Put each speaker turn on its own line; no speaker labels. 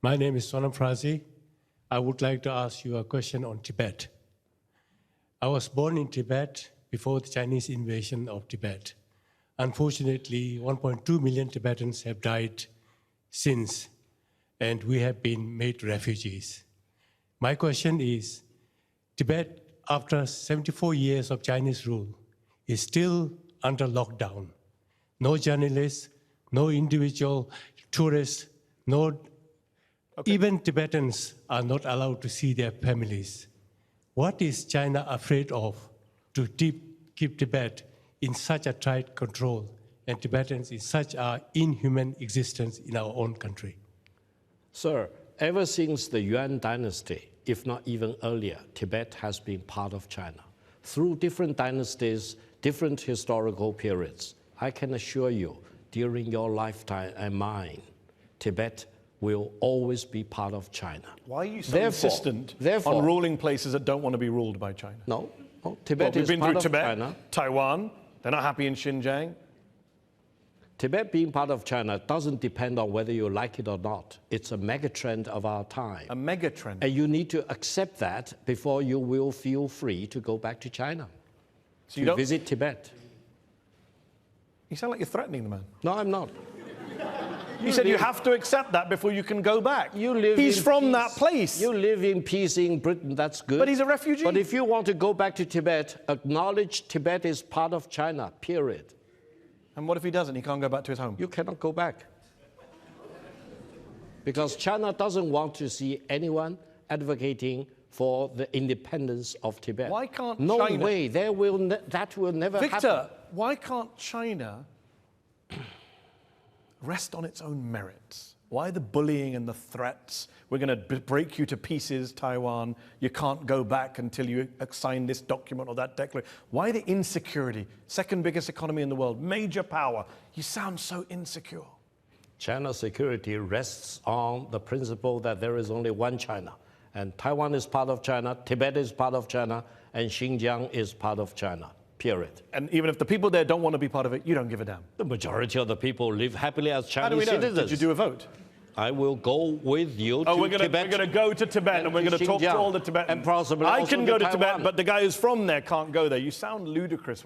My name is Sonam Frasi. I would like to ask you a question on Tibet. I was born in Tibet before the Chinese invasion of Tibet. Unfortunately, 1.2 million Tibetans have died since, and we have been made refugees. My question is, Tibet, after 74 years of Chinese rule, is still under lockdown. No journalists, no individual tourists, even Tibetans are not allowed to see their families. What is China afraid of to keep Tibet in such a tight control and Tibetans in such an inhuman existence in our own country?
Sir, ever since the Yuan dynasty, if not even earlier, Tibet has been part of China. Through different dynasties, different historical periods, I can assure you, during your lifetime and mine, Tibet will always be part of China.
Why are you so insistent on ruling places that don't want to be ruled by China?
No, Tibet is part of
Tibet,
China.
Taiwan, they're not happy in Xinjiang.
Tibet being part of China doesn't depend on whether you like it or not. It's a megatrend of our time.
A megatrend.
And you need to accept that before you will feel free to go back to China,
so
to visit Tibet.
You sound like you're threatening the man.
No, I'm not.
You said you have to accept that before you can go back. He's from
peace.
that place.
You live in peace in Britain, that's good.
But he's a refugee.
But if you want to go back to Tibet, acknowledge Tibet is part of China, period.
And what if he doesn't? He can't go back to his home?
You cannot go back. Because China doesn't want to see anyone advocating for the independence of Tibet.
Why can't
No
China...
way, that will never happen.
Victor, why can't China rest on its own merits? Why the bullying and the threats? We're going to break you to pieces, Taiwan. You can't go back until you sign this document or that declaration. Why the insecurity? Second biggest economy in the world, major power. You sound so insecure.
China's security rests on the principle that there is only one China. And Taiwan is part of China, Tibet is part of China, and Xinjiang is part of China. Period.
And even if the people there don't want to be part of it, you don't give a damn.
The majority of the people live happily as Chinese
citizens.
citizens.
Did you do a vote?
I will go with you to Tibet.
We're going to go to Tibet and we're going to talk to all the Tibetans.
And possibly
I
also
can go to
Taiwan.
Tibet, but the guy who's from there can't go there. You sound ludicrous when